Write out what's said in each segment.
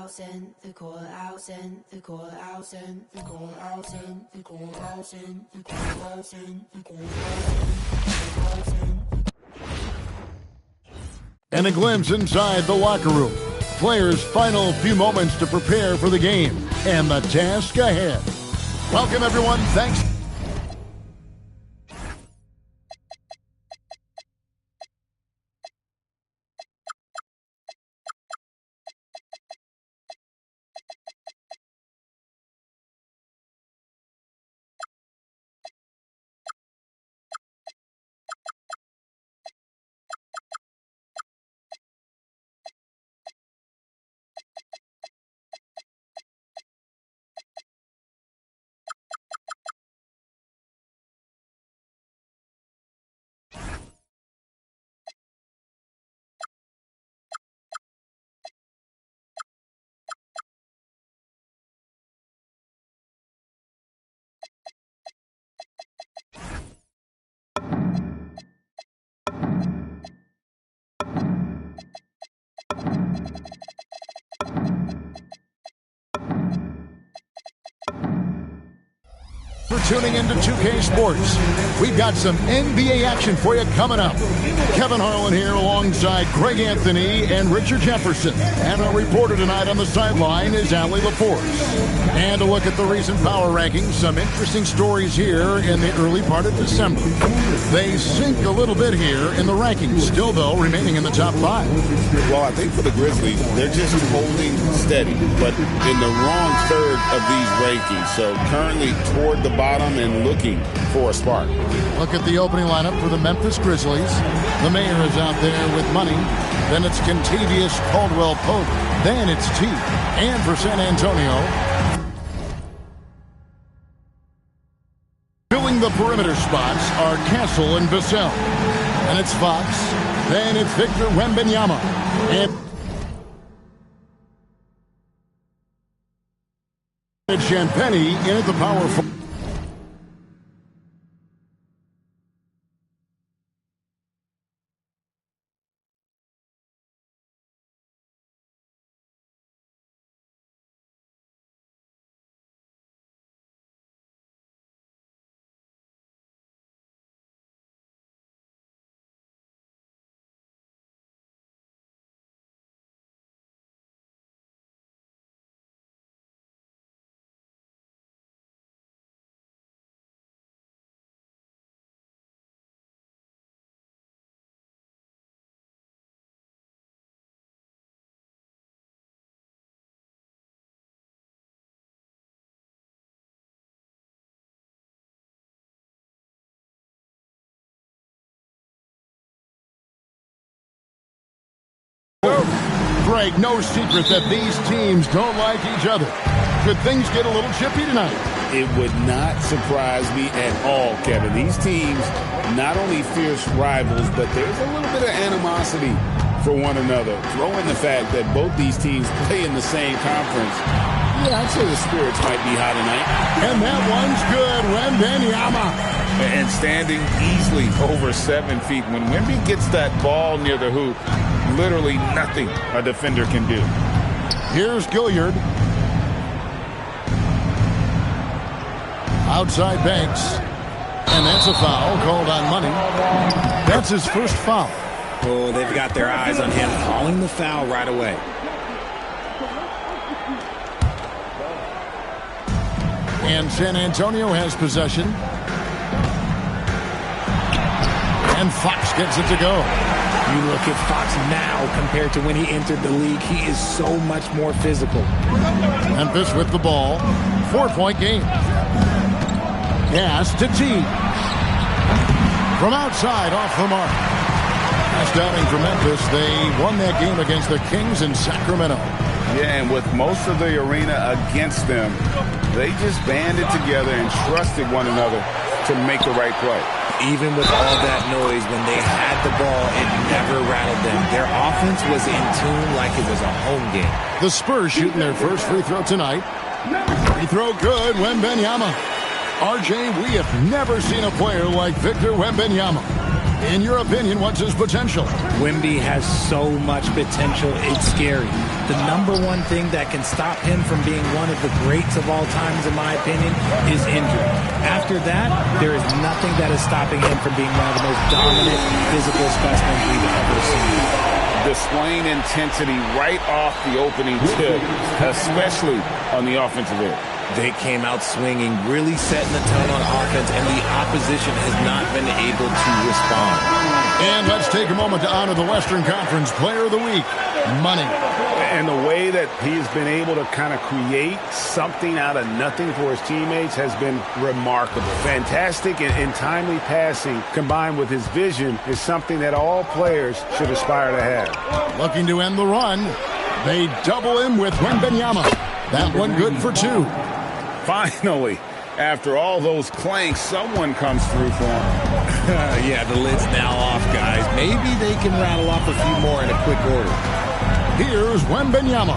courthouse and the courthouse and the courthouse and the courthouse and the courthouse and the courthouse and the courthouse and And a glimpse inside the locker room. Players' final few moments to prepare for the game and the task ahead. Welcome, everyone. Thanks. For tuning into 2K Sports. We've got some NBA action for you coming up. Kevin Harlan here alongside Greg Anthony and Richard Jefferson. And our reporter tonight on the sideline is Allie LaForce. And a look at the recent power rankings. Some interesting stories here in the early part of December. They sink a little bit here in the rankings. Still, though, remaining in the top 5. Well, I think for the Grizzlies, they're just holding steady, but in the wrong third of these rankings. So currently toward the bottom and looking for a spark. Look at the opening lineup for the Memphis Grizzlies. The mayor is out there with money. Then it's Kentavious Caldwell-Pope. Then it's T. And for San Antonio, filling the perimeter spots are Castle and Vassell. And it's Fox. Then it's Victor Wembanyama. And Champagny in at the power forward. Greg, no secret that these teams don't like each other. Could things get a little chippy tonight? It would not surprise me at all, Kevin. These teams, not only fierce rivals, but there's a little bit of animosity for one another. Throw in the fact that both these teams play in the same conference. Yeah, I'd say the spirits might be high tonight. And that one's good. Wembanyama. And standing easily over 7 feet. When Wemby gets that ball near the hoop, literally nothing a defender can do. Here's Gilliard. Outside Banks. And that's a foul called on Money. That's his first foul. Oh, they've got their eyes on him, calling the foul right away. And San Antonio has possession. And Fox gets it to go. You look at Fox now compared to when he entered the league. He is so much more physical. Memphis with the ball. 4-point game. Pass to T. From outside, off the mark. Last outing for Memphis. They won that game against the Kings in Sacramento. Yeah, and with most of the arena against them, they just banded together and trusted one another to make the right play. Even with all that noise, when they had the ball, it never rattled them. Their offense was in tune like it was a home game. The Spurs shooting their first free throw tonight. Free throw good, Wembanyama. RJ, we have never seen a player like Victor Wembanyama. In your opinion, what's his potential? Wemby has so much potential, it's scary. The number one thing that can stop him from being one of the greats of all times, in my opinion, is injury. After that, there is nothing that is stopping him from being one of the most dominant physical specimens we've ever seen. Displaying intensity right off the opening tip, especially on the offensive end. They came out swinging, really setting the tone on offense, and the opposition has not been able to respond. And let's take a moment to honor the Western Conference Player of the Week, Money. And the way that he has been able to kind of create something out of nothing for his teammates has been remarkable. Fantastic and timely passing combined with his vision is something that all players should aspire to have. Looking to end the run. They double him with Wembanyama. That one good for 2. Finally, after all those clanks, someone comes through for him. Yeah, the lid's now off, guys. Maybe they can rattle off a few more in a quick order. Here's Wembanyama.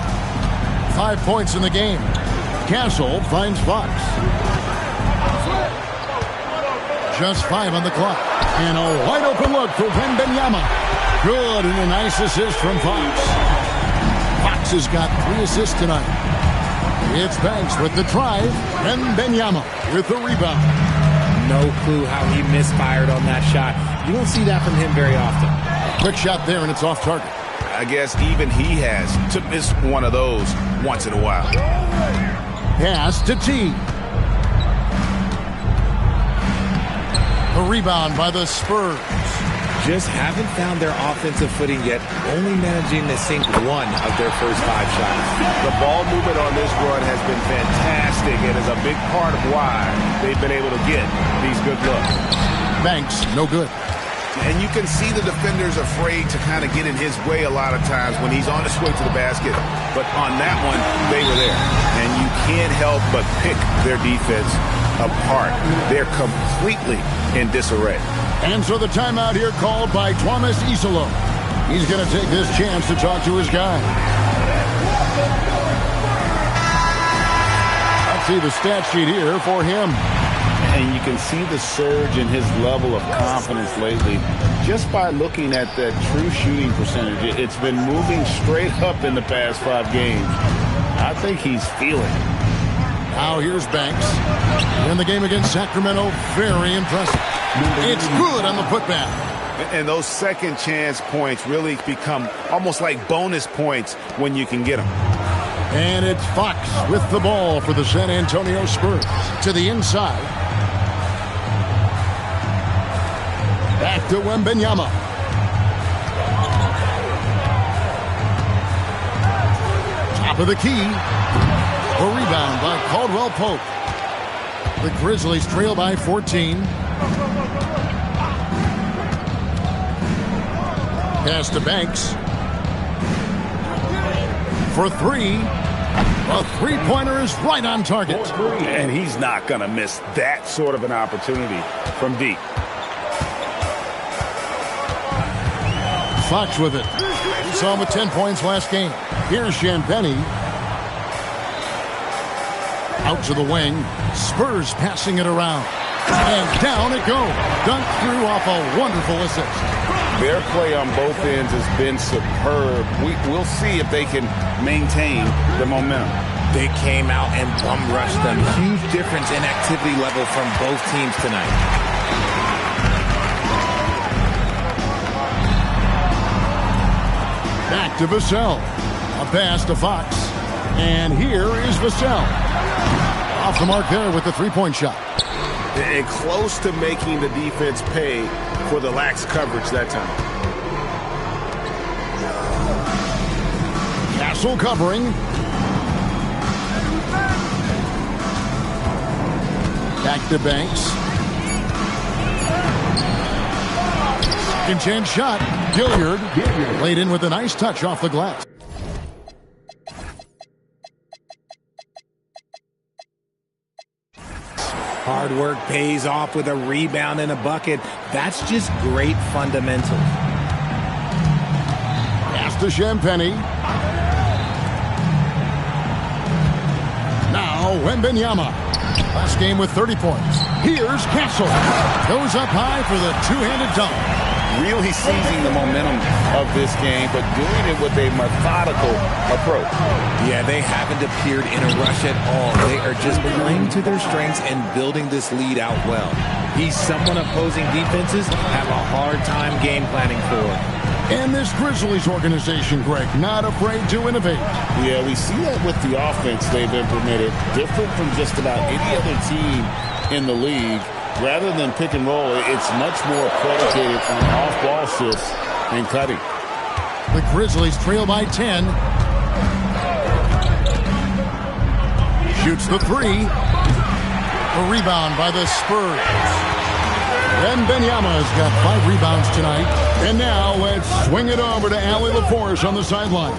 5 points in the game. Castle finds Fox. Just 5 on the clock. And a wide open look for Wembanyama. Good, and a nice assist from Fox. Fox has got 3 assists tonight. It's Banks with the drive, and Wembanyama with the rebound. No clue how he misfired on that shot. You don't see that from him very often. Quick shot there, and it's off target. I guess even he has to miss one of those once in a while. Pass to T. The rebound by the Spurs. Just haven't found their offensive footing yet, only managing to sink 1 of their first 5 shots. The ball movement on this run has been fantastic and is a big part of why they've been able to get these good looks. Banks, no good. And you can see the defenders afraid to kind of get in his way a lot of times when he's on his way to the basket. But on that one, they were there. And you can't help but pick their defense apart. They're completely in disarray. And so the timeout here called by Thomas Isolo. He's going to take this chance to talk to his guy. Let's see the stat sheet here for him. And you can see the surge in his level of confidence lately just by looking at that true shooting percentage. It's been moving straight up in the past 5 games. I think he's feeling it. Now here's Banks. In the game against Sacramento, very impressive. It's good on the putback. And those second chance points really become almost like bonus points when you can get them. And it's Fox with the ball for the San Antonio Spurs. To the inside. Back to Wembanyama. Top of the key. A rebound by Caldwell Pope. The Grizzlies trail by 14. Pass to Banks. For 3. A three-pointer is right on target. And he's not going to miss that sort of an opportunity from deep. Fox with it. We saw him with 10 points last game. Here's Champagnie. Out to the wing. Spurs passing it around. And down it goes. Dunked through off a wonderful assist. Their play on both ends has been superb. We'll see if they can maintain the momentum. They came out and bum rushed them. Huge difference in activity level from both teams tonight. Back to Vassell. A pass to Fox. And here is Vassell. Off the mark there with the three-point shot. And close to making the defense pay for the lax coverage that time. Castle covering. Back to Banks. Second chance shot. Gilliard laid in with a nice touch off the glass. Hard work pays off with a rebound and a bucket. That's just great fundamentals. Pass to Champagnie. Now Wembanyama. Last game with 30 points. Here's Castle. Goes up high for the two-handed dunk. really seizing the momentum of this game, but doing it with a methodical approach. Yeah, they haven't appeared in a rush at all. They are just playing to their strengths and building this lead out well. He's someone opposing defenses have a hard time game planning for. And this Grizzlies organization, Greg, not afraid to innovate. Yeah, we see that with the offense they've implemented, different from just about any other team in the league. Rather than pick and roll, it's much more predicated on off-ball shifts and cutting. The Grizzlies trail by 10. Shoots the three. A rebound by the Spurs. And Benyama's got 5 rebounds tonight. And now let's swing it over to Allie LaForce on the sideline.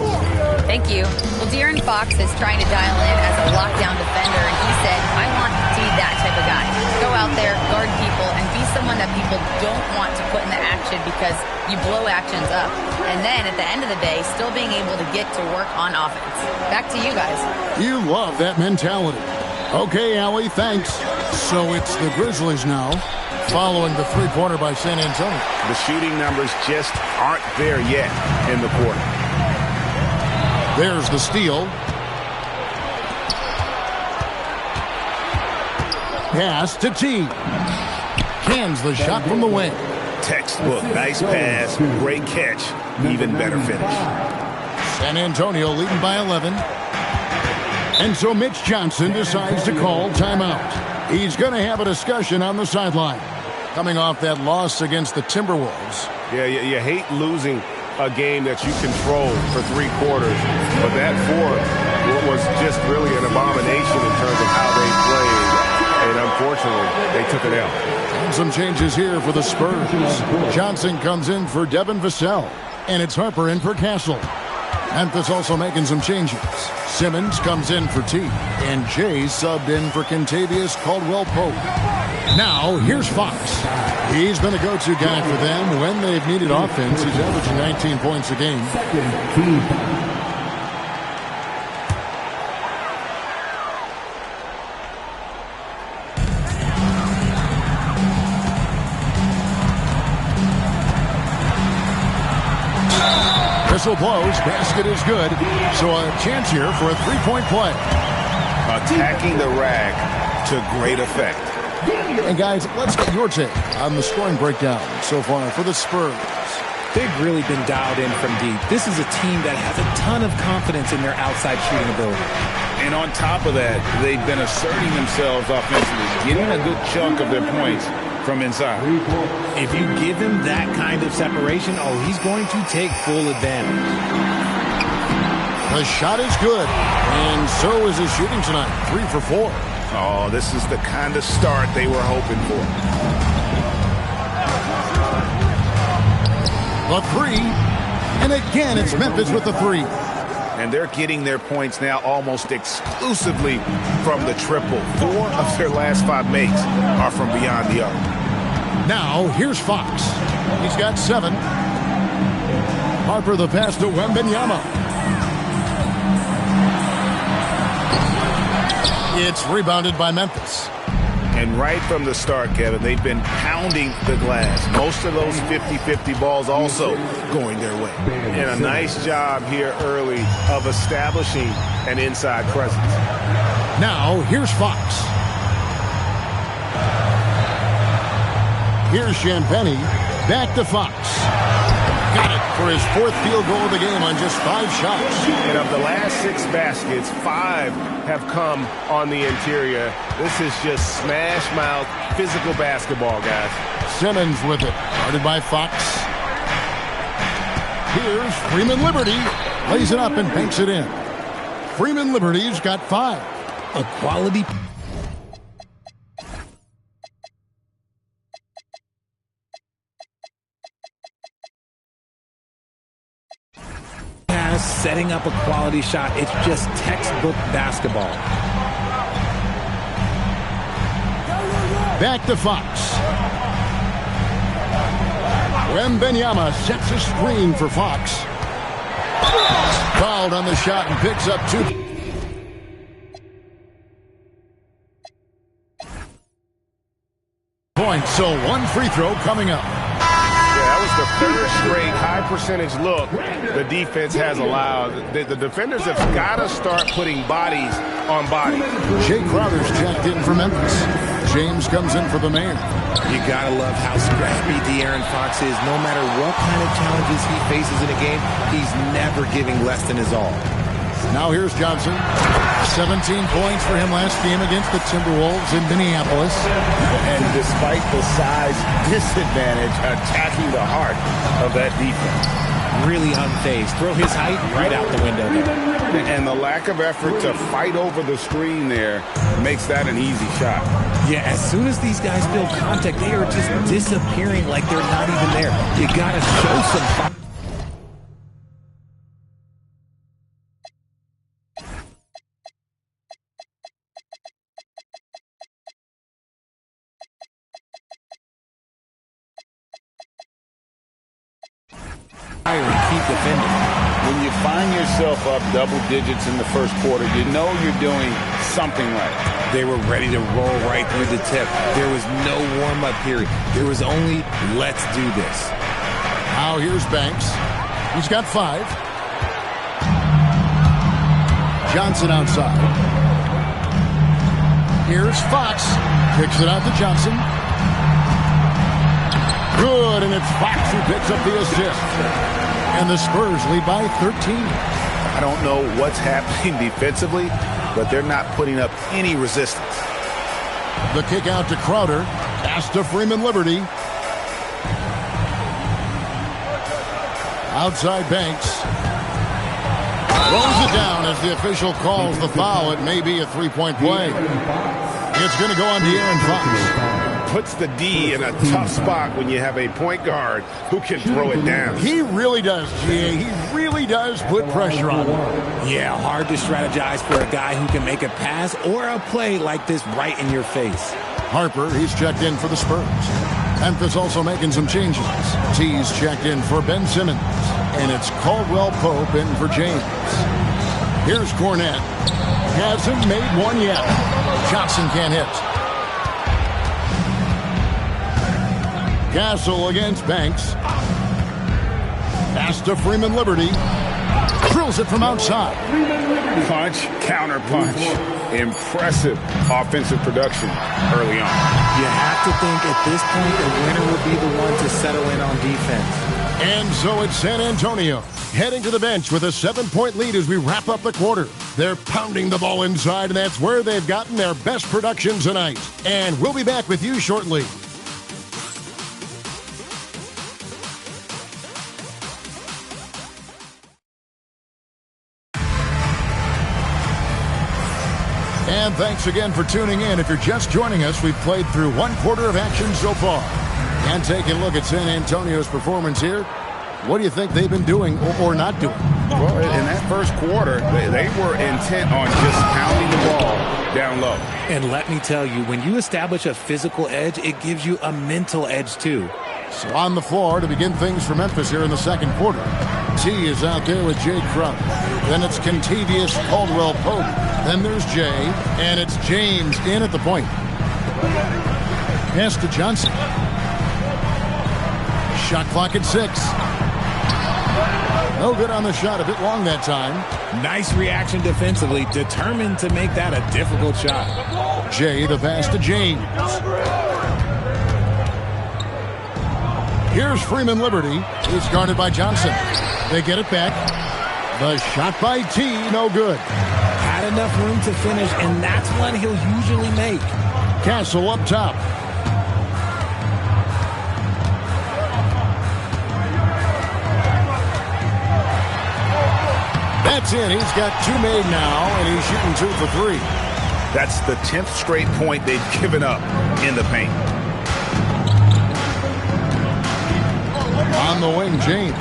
Thank you. Well, De'Aaron Fox is trying to dial in as a lockdown defender, and he said, I want to be that type of guy. Go out there, guard people, and be someone that people don't want to put in the action because you blow actions up. And then at the end of the day, still being able to get to work on offense. Back to you guys. You love that mentality. Okay, Allie, thanks. So it's the Grizzlies now, following the three-pointer by San Antonio. The shooting numbers just aren't there yet in the quarter. There's the steal. Pass to T. Cans the shot from the wing. Textbook, nice pass, great catch, even better finish. San Antonio leading by 11. And so Mitch Johnson decides to call timeout. He's going to have a discussion on the sideline. Coming off that loss against the Timberwolves. Yeah, you hate losing a game that you control for 3 quarters, but that fourth was just really an abomination in terms of how they played, and unfortunately, they took it out. And some changes here for the Spurs. Johnson comes in for Devin Vassell, and it's Harper in for Castle. Memphis also making some changes. Simmons comes in for T, and Jay subbed in for Kentavious Caldwell-Pope. Now, here's Fox. He's been a go-to guy for them when they've needed offense. He's averaging 19 points a game. Whistle blows, basket is good. So a chance here for a three-point play. Attacking the rack to great effect. And guys, let's get your take on the scoring breakdown so far for the Spurs. They've really been dialed in from deep. This is a team that has a ton of confidence in their outside shooting ability. And on top of that, they've been asserting themselves offensively, getting a good chunk of their points from inside. If you give him that kind of separation, he's going to take full advantage. The shot is good, and so is his shooting tonight. 3 for 4. Oh, this is the kind of start they were hoping for. The 3, and again it's Memphis with the 3. And they're getting their points now almost exclusively from the triple. 4 of their last 5 makes are from beyond the arc. Now, here's Fox. He's got 7. Harper the pass to Wembanyama. It's rebounded by Memphis. And right from the start, Kevin, they've been pounding the glass. Most of those 50-50 balls also going their way. And a nice job here early of establishing an inside presence. Now, here's Fox. Here's Champagnie. Back to Fox. Got it for his 4th field goal of the game on just 5 shots. And of the last 6 baskets, 5 have come on the interior. This is just smash mouth physical basketball, guys. Simmons with it. Guarded by Fox. Here's Freeman Liberty. Lays it up and banks it in. Freeman Liberty's got 5. A quality setting up a quality shot. It's just textbook basketball. Back to Fox. Wembanyama sets a screen for Fox. Fouled on the shot and picks up 2. Points, so 1 free throw coming up. Yeah, that was the third straight high percentage look the defense has allowed. The defenders have got to start putting bodies on bodies. Jay Crowder's checked in for Memphis. James comes in for the man. You got to love how scrappy De'Aaron Fox is. No matter what kind of challenges he faces in a game, he's never giving less than his all. Now here's Johnson. 17 points for him last game against the Timberwolves in Minneapolis. And despite the size disadvantage, attacking the heart of that defense. Really unfazed. Throw his height right out the window there. And the lack of effort to fight over the screen there makes that an easy shot. Yeah, as soon as these guys feel contact, they are just disappearing like they're not even there. You got to show some fire. And keep defending. When you find yourself up double digits in the first quarter, you know you're doing something right. They were ready to roll right through the tip. There was no warm-up period. There was only, let's do this. Now here's Banks. He's got 5. Johnson outside. Here's Fox. Kicks it out to Johnson. Good, and it's Fox who picks up the assist. And the Spurs lead by 13. I don't know what's happening defensively, but they're not putting up any resistance. The kick out to Crowder. Pass to Freeman Liberty. Outside Banks. Throws it down as the official calls the foul. It may be a three-point play. It's going to go on De'Aaron Fox. Puts the D in a tough spot when you have a point guard who can throw it down. He really does, G.A. He really does put pressure on him. Yeah, hard to strategize for a guy who can make a pass or a play like this right in your face. Harper, he's checked in for the Spurs. Memphis also making some changes. T's checked in for Ben Simmons. And it's Caldwell Pope in for James. Here's Cornette. Hasn't made one yet. Johnson can't hit. Castle against Banks. Pass to Freeman Liberty. Drills it from outside. Punch, counter punch. Impressive offensive production early on. You have to think at this point the winner will be the one to settle in on defense. And so it's San Antonio heading to the bench with a 7-point lead as we wrap up the quarter. They're pounding the ball inside, and that's where they've gotten their best production tonight. And we'll be back with you shortly. And thanks again for tuning in. If you're just joining us, we've played through one quarter of action so far. And taking a look at San Antonio's performance here, what do you think they've been doing or not doing? Well, in that first quarter, they were intent on just pounding the ball down low. And let me tell you, when you establish a physical edge, it gives you a mental edge too. So on the floor to begin things for Memphis here in the second quarter. T is out there with Jay Crowder. Then it's Contavious Caldwell Pope. Then there's Jay, and it's James in at the point. Pass to Johnson. Shot clock at 6. No good on the shot, a bit long that time. Nice reaction defensively, determined to make that a difficult shot. Jay, the pass to James. Here's Freeman Liberty. He's guarded by Johnson. They get it back. The shot by T, no good. Had enough room to finish, and that's one he'll usually make. Castle up top. That's in. He's got 2 made now, and he's shooting 2 for 3. That's the 10th straight point they've given up in the paint. On the wing, James.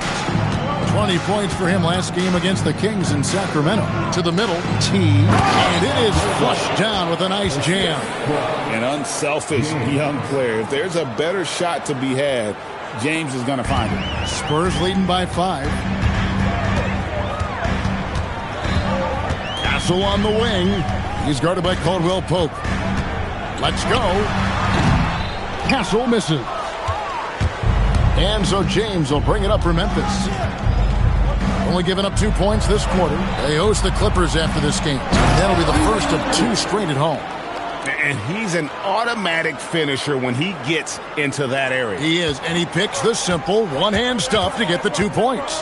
20 points for him last game against the Kings in Sacramento. To the middle, T. And it is flushed down with a nice jam. An unselfish young player. If there's a better shot to be had, James is going to find it. Spurs leading by 5. Castle on the wing. He's guarded by Caldwell Pope. Let's go. Castle misses. And so James will bring it up for Memphis. Only giving up 2 points this quarter. They host the Clippers after this game. That'll be the first of 2 straight at home. And he's an automatic finisher when he gets into that area. He is, and he picks the simple one-hand stuff to get the 2 points.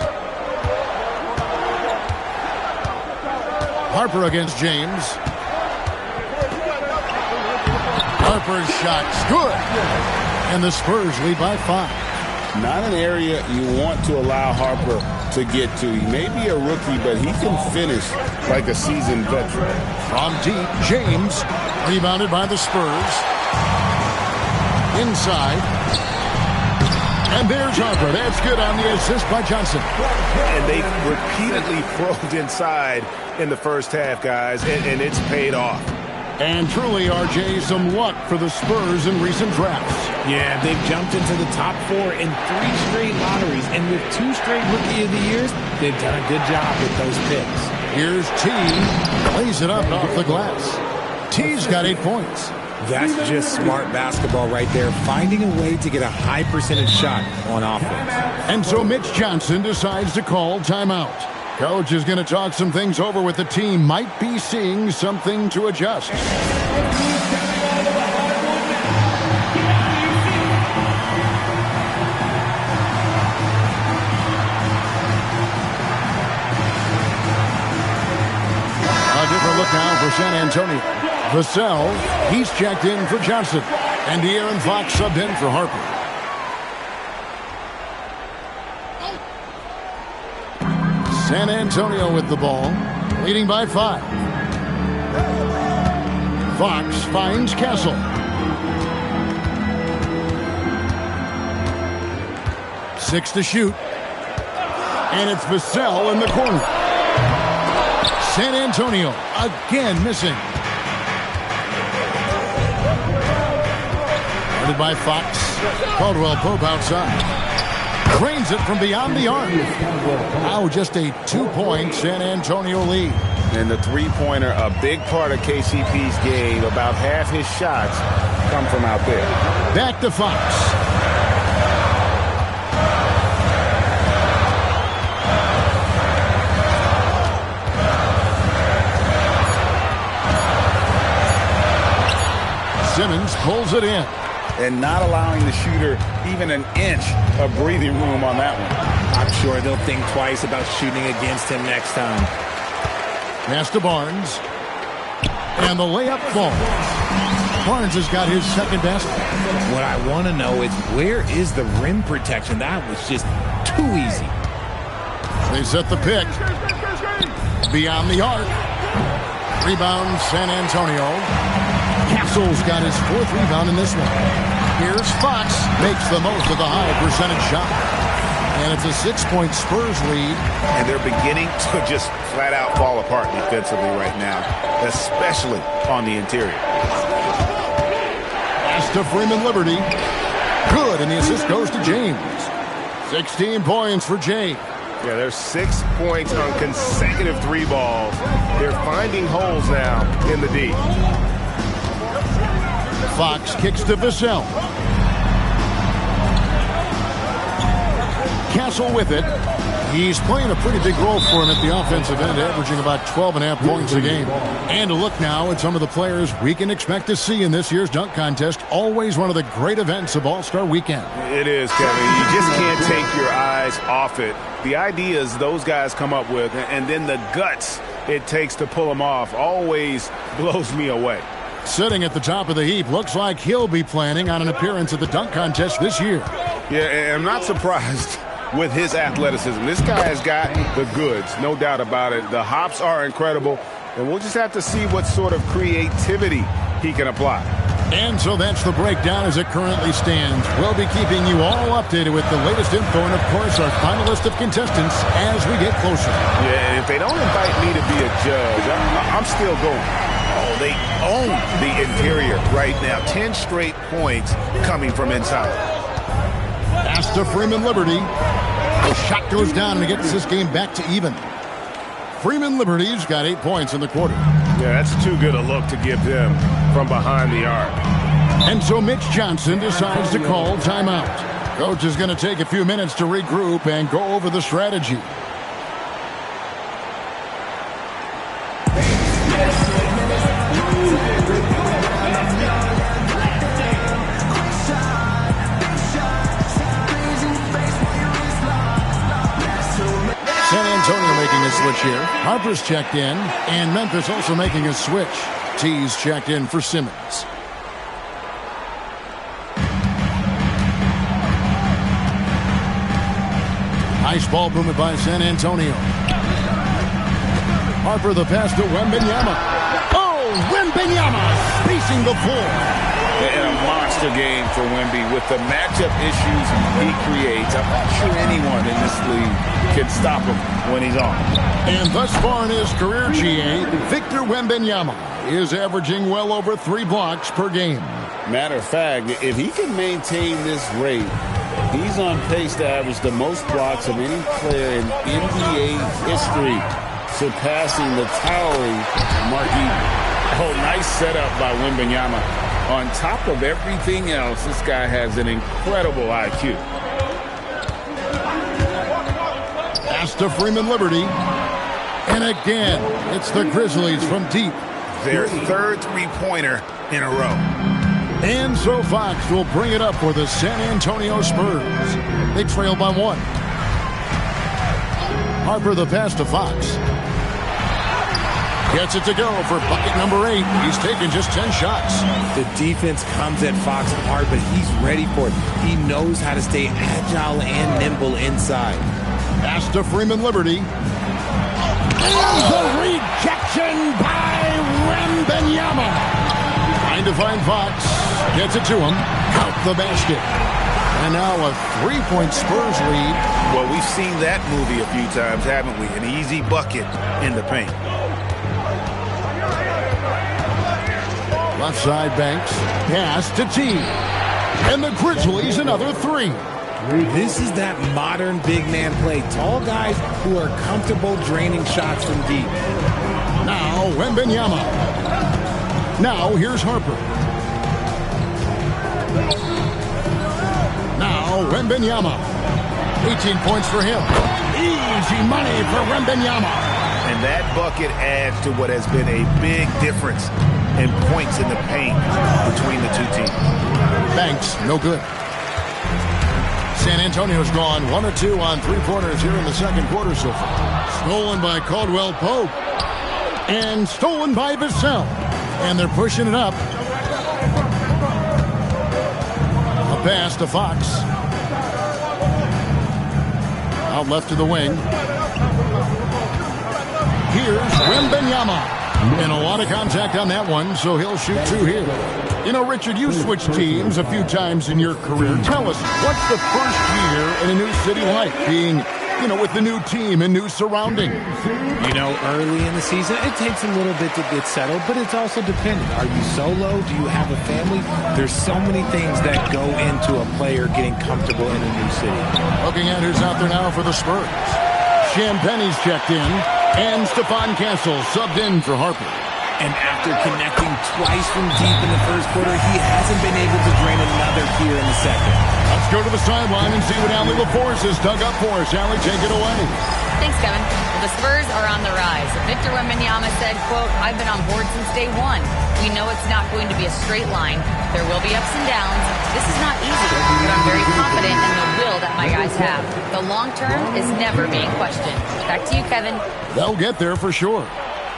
Harper against James. Harper's shot's good. And the Spurs lead by 5. Not an area you want to allow Harper to get to. He may be a rookie, but he can finish like a seasoned veteran. From deep, James, rebounded by the Spurs. Inside. And there's Harper. That's good on the assist by Johnson. And they repeatedly probed inside in the first half, guys, and it's paid off. And truly, RJ, some luck for the Spurs in recent drafts. Yeah, they've jumped into the top 4 in 3 straight lotteries, and with 2 straight Rookie of the Years, they've done a good job with those picks. Here's T. Plays it up and off the glass. T's got 8 points. That's just smart basketball right there, finding a way to get a high percentage shot on offense. And so Mitch Johnson decides to call timeout. Coach is going to talk some things over with the team. Might be seeing something to adjust. A different look now for San Antonio. Vassell, he's checked in for Johnson. And De'Aaron Fox subbed in for Harper. San Antonio with the ball, leading by 5. Fox finds Castle. Six to shoot. And it's Vassell in the corner. San Antonio again missing. Guarded by Fox. Caldwell Pope outside. Drains it from beyond the arc. Now just a 2-point San Antonio lead. And the three-pointer, a big part of KCP's game. About half his shots come from out there. Back to Fox. Simmons pulls it in. And not allowing the shooter even an inch of breathing room on that one. I'm sure they'll think twice about shooting against him next time. Pass to Barnes. And the layup falls. Barnes has got his second basket. What I want to know is, where is the rim protection? That was just too easy. They set the pick. Beyond the arc. Rebound San Antonio. Castle's got his 4th rebound in this one. Here's Fox. Makes the most of the high percentage shot. And it's a 6-point Spurs lead. And they're beginning to just flat out fall apart defensively right now, especially on the interior. Pass to Freeman Liberty. Good, and the assist goes to James. 16 points for James. Yeah, there's 6 points on consecutive 3 balls. They're finding holes now in the D. Fox kicks to Vassell. Castle with it. He's playing a pretty big role for him at the offensive end, averaging about 12.5 points a game. And a look now at some of the players we can expect to see in this year's dunk contest. Always one of the great events of All-Star Weekend. It is, Kevin. You just can't take your eyes off it. The ideas those guys come up with, and then the guts it takes to pull them off, always blows me away. Sitting at the top of the heap, looks like he'll be planning on an appearance at the dunk contest this year. Yeah, and I'm not surprised with his athleticism. This guy has got the goods, no doubt about it. The hops are incredible, and we'll just have to see what sort of creativity he can apply. And so that's the breakdown as it currently stands. We'll be keeping you all updated with the latest info and, of course, our final list of contestants as we get closer. Yeah, and if they don't invite me to be a judge, I'm still going. Oh, they own the interior right now. 10 straight points coming from inside. Pass to Freeman Liberty. The shot goes down and it gets this game back to even. Freeman Liberty's got 8 points in the quarter. Yeah, that's too good a look to give them from behind the arc. And so Mitch Johnson decides to call timeout. Coach is going to take a few minutes to regroup and go over the strategy. San Antonio making a switch here. Harper's checked in, and Memphis also making a switch. T's checked in for Simmons. Nice ball movement by San Antonio. Harper the pass to Wembanyama. Oh, Wembanyama spacing the floor. And a monster game for Wemby with the matchup issues he creates. I'm not sure anyone in this league can stop him when he's on. And thus far in his career, GA, Victor Wembanyama is averaging well over 3 blocks per game. Matter of fact, if he can maintain this rate, he's on pace to average the most blocks of any player in NBA history, surpassing the towering Marquis. Oh, nice setup by Wembanyama. On top of everything else, this guy has an incredible IQ. Pass to Freeman Liberty. And again, it's the Grizzlies from deep. Their third three-pointer in a row. And so Fox will bring it up for the San Antonio Spurs. They trail by 1. Harper the pass to Fox. Gets it to go for bucket number 8. He's taken just 10 shots. The defense comes at Fox hard, but he's ready for it. He knows how to stay agile and nimble inside. Pass to Freeman Liberty. And the rejection by Wembanyama. Trying to find Fox. Gets it to him. Count the basket. And now a 3-point Spurs lead. Well, we've seen that movie a few times, haven't we? An easy bucket in the paint. Left side Banks. Pass to T. And the Grizzlies another 3. This is that modern big man play. Tall guys who are comfortable draining shots from deep. Now Wembanyama. Now here's Harper. Now Wembanyama. 18 points for him. Easy money for Wembanyama. And that bucket adds to what has been a big difference in points in the paint between the two teams. Banks, no good. San Antonio's gone 1 of 2 on 3-pointers here in the second quarter so far. Stolen by Caldwell Pope. And stolen by Vassell. And they're pushing it up. A pass to Fox. Out left to the wing. Here's Wembanyama. And a lot of contact on that one, so he'll shoot 2 here. You know, Richard, you switched teams a few times in your career. Tell us, what's the first year in a new city like, being, you know, with the new team and new surroundings? You know, early in the season, it takes a little bit to get settled, but it's also dependent. Are you solo? Do you have a family? There's so many things that go into a player getting comfortable in a new city. Looking at who's out there now for the Spurs. Champagne's checked in, and Stephon Castle subbed in for Harper. And after connecting twice from deep in the first quarter, he hasn't been able to drain another here in the second. Let's go to the sideline and see what Allie LaForce has dug up for us. Allie, take it away. Thanks, Kevin. Well, the Spurs are on the rise. Victor Wembanyama said, quote, "I've been on board since day one. We know it's not going to be a straight line. There will be ups and downs. This is not easy, but I'm very confident in the will that my guys have. The long term is never being questioned." Back to you, Kevin. They'll get there for sure.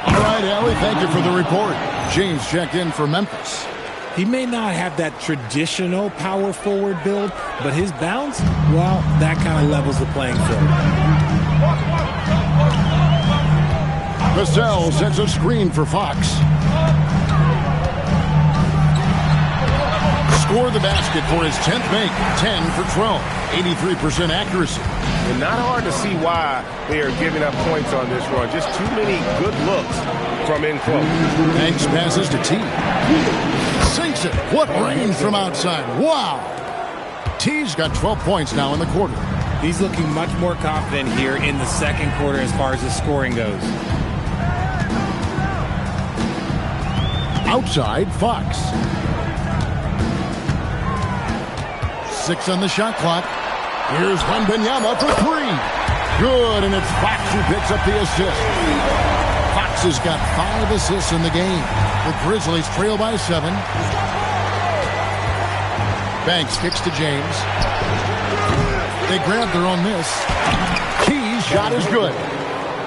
All right, Allie, thank you for the report. James checked in for Memphis. He may not have that traditional power forward build, but his bounce, well, that kind of levels the playing field. Vassell sets a screen for Fox. Score the basket for his 10th make. 10 for 12. 83% accuracy. And not hard to see why they are giving up points on this run. Just too many good looks from in close. Banks passes to T. Sinks it. What range from outside. Wow. T's got 12 points now in the quarter. He's looking much more confident here in the second quarter as far as his scoring goes. Outside, Fox. 6 on the shot clock. Here's Wembanyama for 3. Good, and it's Fox who picks up the assist. Fox has got 5 assists in the game. The Grizzlies trail by 7. Banks kicks to James. They grab their own miss. T's shot is good.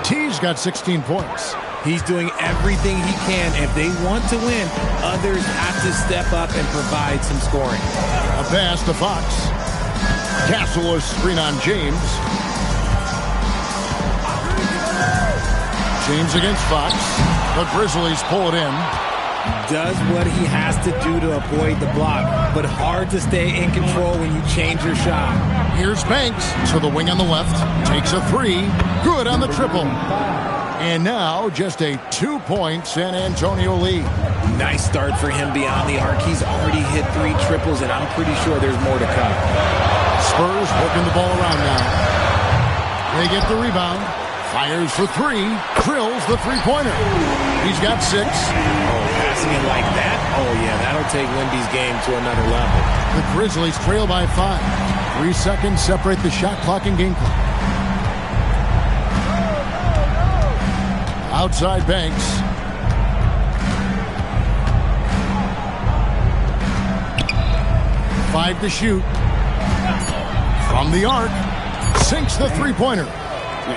T's got 16 points. He's doing everything he can. If they want to win, others have to step up and provide some scoring. A pass to Fox. Castle is screen on James. James against Fox. The Grizzlies pull it in. Does what he has to do to avoid the block, but hard to stay in control when you change your shot. Here's Banks to the wing on the left. Takes a 3. Good on the triple. And now just a 2-point San Antonio lead. Nice start for him beyond the arc. He's already hit 3 triples, and I'm pretty sure there's more to come. Spurs working the ball around now. They get the rebound. Fires for 3. Drills the three-pointer. He's got 6. Passing it like that? Oh, yeah, that'll take Wemby's game to another level. The Grizzlies trail by 5. 3 seconds separate the shot clock and game clock. Outside Banks. Five to shoot. From the arc. Sinks the three-pointer.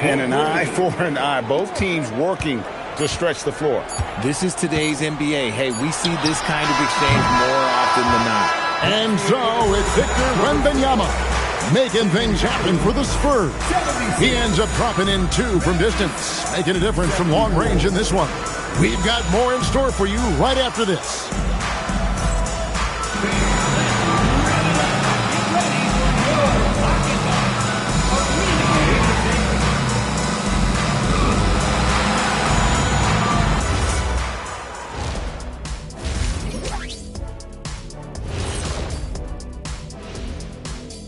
And an eye for an eye. Both teams working to stretch the floor. This is today's NBA. Hey, we see this kind of exchange more often than not. And so it's Victor Wembanyama making things happen for the Spurs. He ends up dropping in 2 from distance, making a difference from long range in this one. We've got more in store for you right after this.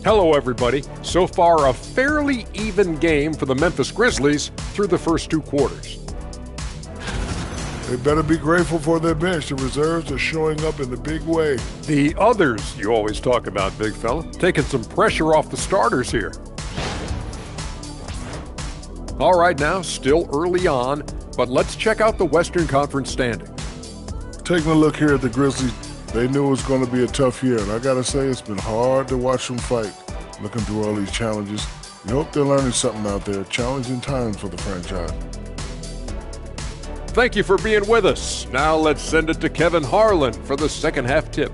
Hello, everybody. So far, a fairly even game for the Memphis Grizzlies through the first 2 quarters. They better be grateful for their bench. The reserves are showing up in a big way. The others you always talk about, big fella, taking some pressure off the starters here. All right, now, still early on, but let's check out the Western Conference standings. Taking a look here at the Grizzlies, they knew it was going to be a tough year, and I got to say it's been hard to watch them fight, looking through all these challenges. We hope they're learning something out there. Challenging times for the franchise. Thank you for being with us. Now let's send it to Kevin Harlan for the second half tip.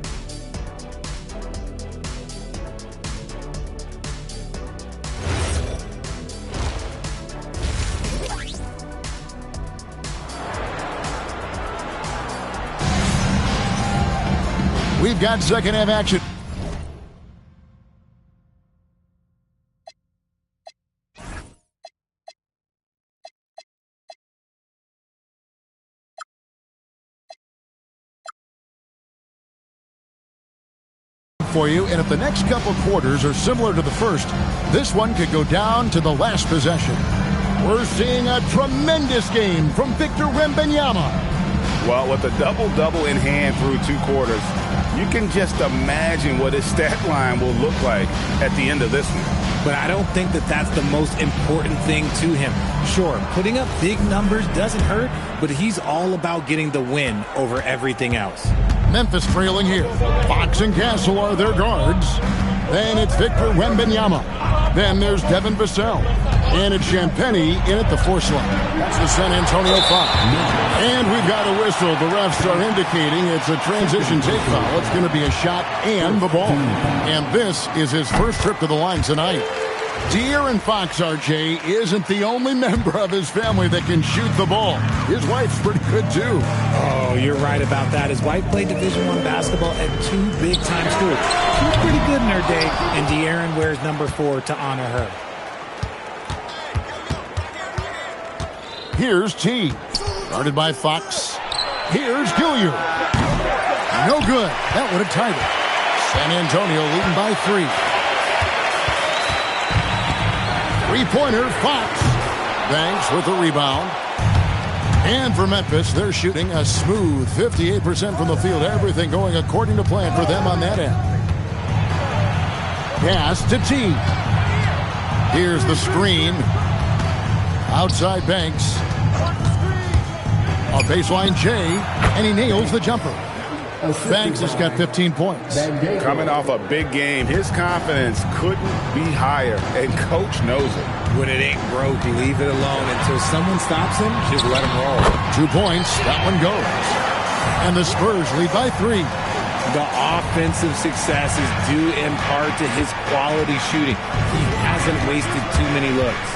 We've got second half action. For you, and if the next couple quarters are similar to the first, this one could go down to the last possession. We're seeing a tremendous game from Victor Wembanyama. Well, with a double-double in hand through 2 quarters, you can just imagine what his stat line will look like at the end of this one. But I don't think that that's the most important thing to him. Sure, putting up big numbers doesn't hurt, but he's all about getting the win over everything else. Memphis trailing here. Fox and Castle are their guards. Then it's Victor Wembanyama. Then there's Devin Vassell. And it's Champagnie in at the 4 slot. That's the San Antonio foul. And we've got a whistle. The refs are indicating it's a transition take foul. It's going to be a shot and the ball. And this is his first trip to the line tonight. De'Aaron Fox, RJ, isn't the only member of his family that can shoot the ball. His wife's pretty good, too. Oh, you're right about that. His wife played Division I basketball at 2 big-time schools. She was pretty good in her day, and De'Aaron wears number 4 to honor her. Here's T. Guarded by Fox. Here's Gilliard. No good. That would have tied it. San Antonio leading by 3. Three-pointer, Fox. Banks with the rebound. And for Memphis, they're shooting a smooth 58% from the field. Everything going according to plan for them on that end. Pass to T. Here's the screen. Outside Banks. A baseline J, and he nails the jumper. Banks has got 15 points. Coming off a big game, his confidence couldn't be higher, and coach knows it. When it ain't broke, you leave it alone until someone stops him. Just let him roll. 2 points, that one goes. And the Spurs lead by 3. The offensive success is due in part to his quality shooting. He hasn't wasted too many looks.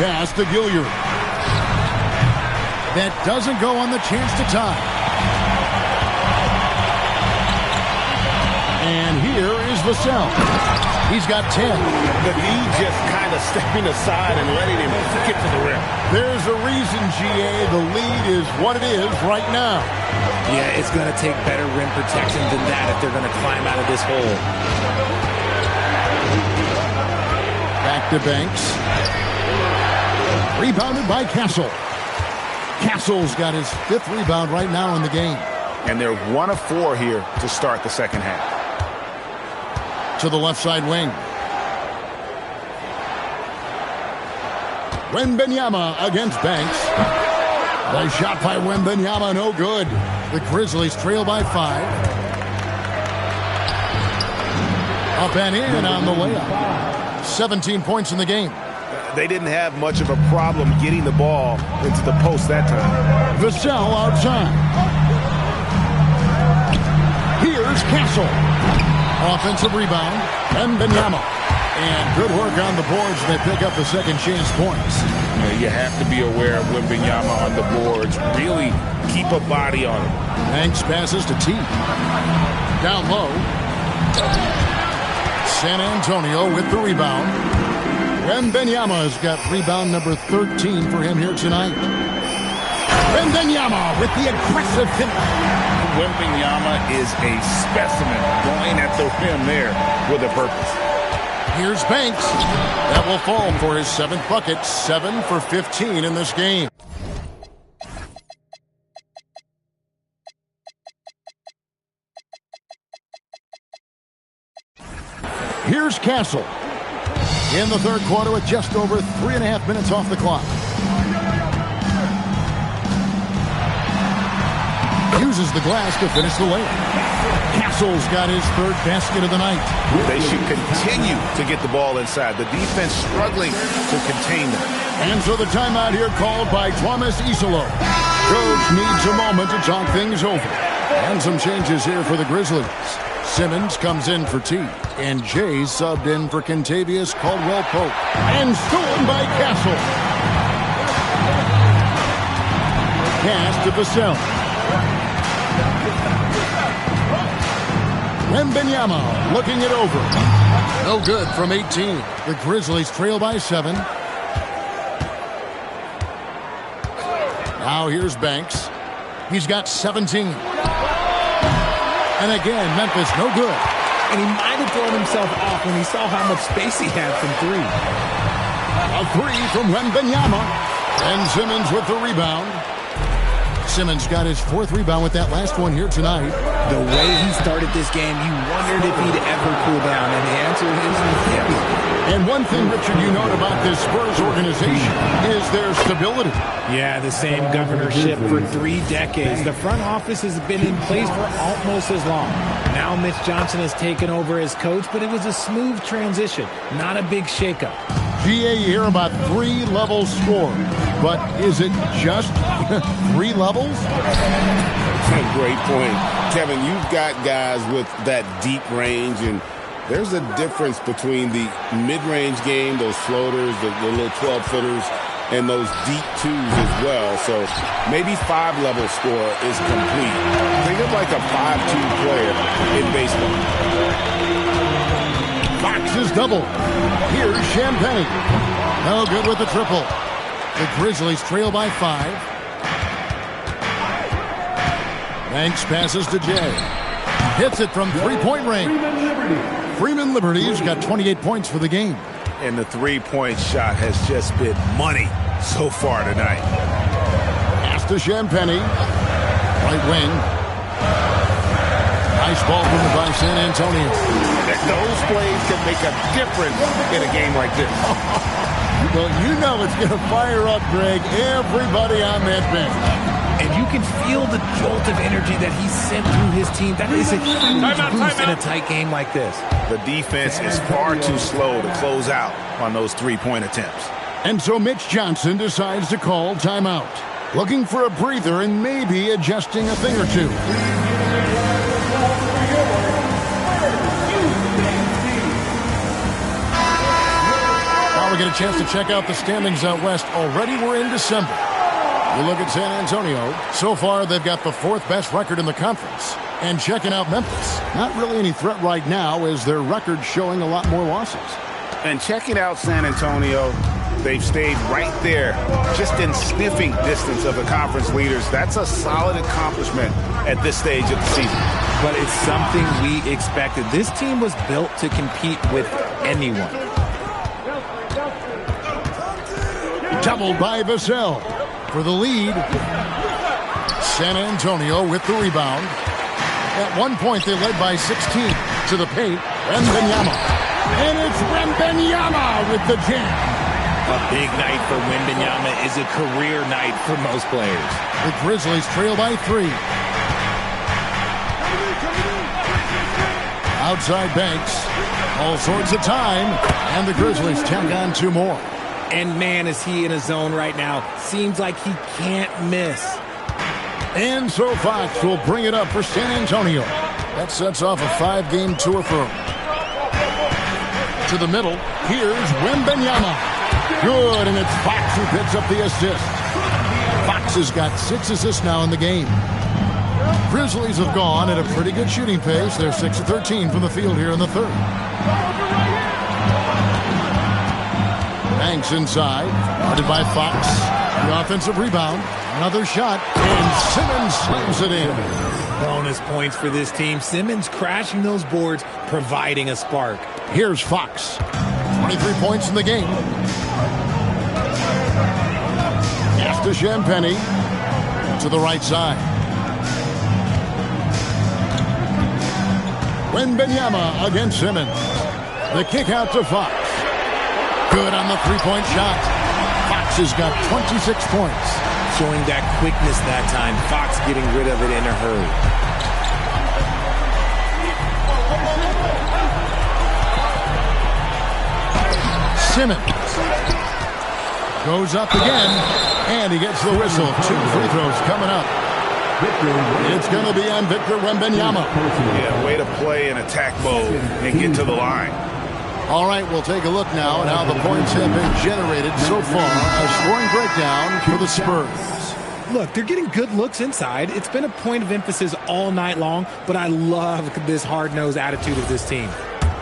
Pass to Gilliard. That doesn't go on the chance to tie. And here is Vassell. He's got 10. The D just kind of stepping aside and letting him get to the rim. There's a reason, GA, the lead is what it is right now. Yeah, it's going to take better rim protection than that if they're going to climb out of this hole. Back to Banks. Rebounded by Castle. Castle's got his 5th rebound right now in the game. And they're 1 of 4 here to start the second half. To the left side wing. Wembanyama against Banks. Nice shot by Wembanyama, no good. The Grizzlies trail by 5. Up and in on the layup. 17 points in the game. They didn't have much of a problem getting the ball into the post that time. Vassell outside. Here's Castle. Offensive rebound. Wembanyama. And good work on the boards. They pick up the second chance points. You have to be aware of Wembanyama on the boards. Really keep a body on him. Banks passes to T. Down low. San Antonio with the rebound. Wembanyama has got rebound number 13 for him here tonight. Wembanyama with the aggressive finish. Wembanyama is a specimen going at the rim there with a purpose. Here's Banks. That will fall for his 7th bucket. 7 for 15 in this game. Here's Castle. In the third quarter with just over 3.5 minutes off the clock. Uses the glass to finish the layup. Castle's got his 3rd basket of the night. They should continue to get the ball inside. The defense struggling to contain them. And so the timeout here called by Thomas Isolo. Coach needs a moment to talk things over. And some changes here for the Grizzlies. Simmons comes in for T. And Jay subbed in for Kentavious Caldwell-Pope. And stolen by Castle. Pass to Vassell. Wembanyama looking it over. No good from 18. The Grizzlies trail by 7. Now here's Banks. He's got 17. And again, Memphis no good. And he might have thrown himself off when he saw how much space he had from 3. A 3 from Wembanyama. And Simmons with the rebound. Simmons got his 4th rebound with that last one here tonight. The way he started this game, you wondered if he'd ever cool down, and the answer is yes. And one thing, Richard, you note about this Spurs organization is their stability. Yeah, the same governorship for 3 decades. The front office has been in place for almost as long. Now Mitch Johnson has taken over as coach, but it was a smooth transition, not a big shakeup. GA, you hear about 3-level score, but is it just 3 levels? That's a great point. Kevin, you've got guys with that deep range, and there's a difference between the mid-range game, those floaters, the little 12-footers, and those deep 2s as well. So maybe 5-level score is complete. Think of like a 5-2 player in baseball. Fox is double. Here's Champagne. No good with the triple. The Grizzlies trail by 5. Banks passes to Jay. Hits it from 3-point range. Freeman Liberty's got 28 points for the game. And the 3-point shot has just been money so far tonight. Pass to Champagne. Right wing. Nice ball movement by San Antonio. Those plays can make a difference in a game like this. Well, you know it's going to fire up, Greg, everybody on that bench. And you can feel the jolt of energy that he sent through his team. That is a huge boost in a tight game like this. The defense is far too slow to close out on those three-point attempts. And so Mitch Johnson decides to call timeout, looking for a breather and maybe adjusting a thing or two. Now we get a chance to check out the standings out west. Already we're in December. You look at San Antonio. So far, they've got the 4th best record in the conference. And checking out Memphis, not really any threat right now as their record's showing a lot more losses. And checking out San Antonio, they've stayed right there, just in sniffing distance of the conference leaders. That's a solid accomplishment at this stage of the season. But it's something we expected. This team was built to compete with anyone. Doubled by Vassell for the lead. San Antonio with the rebound. At one point, they led by 16 to the paint. Wembanyama. And it's Wembanyama with the jam. A big night for Wembanyama is a career night for most players. The Grizzlies trail by 3. Outside Banks. All sorts of time. And the Grizzlies tack on 2 more. And man, is he in a zone right now. Seems like he can't miss. And so Fox will bring it up for San Antonio. That sets off a 5-game tour for him. To the middle, here's Wembanyama. Good, and it's Fox who picks up the assist. Fox has got 6 assists now in the game. Grizzlies have gone at a pretty good shooting pace. They're 6 of 13 from the field here in the 3rd. Banks inside, guarded by Fox. The offensive rebound. Another shot, and Simmons slams it in. Bonus points for this team. Simmons crashing those boards, providing a spark. Here's Fox. 23 points in the game. Pass to Champagny. To the right side. Wembanyama against Simmons. The kick out to Fox. Good on the 3-point shot. Fox has got 26 points. Showing that quickness that time. Fox getting rid of it in a hurry. Simmons goes up again, and he gets the whistle. 2 free throws coming up. It's going to be on Victor Wembanyama. Yeah, way to play in attack mode and get to the line. All right, we'll take a look now at how the points have been generated so far. A scoring breakdown for the Spurs. Look, they're getting good looks inside. It's been a point of emphasis all night long, but I love this hard-nosed attitude of this team.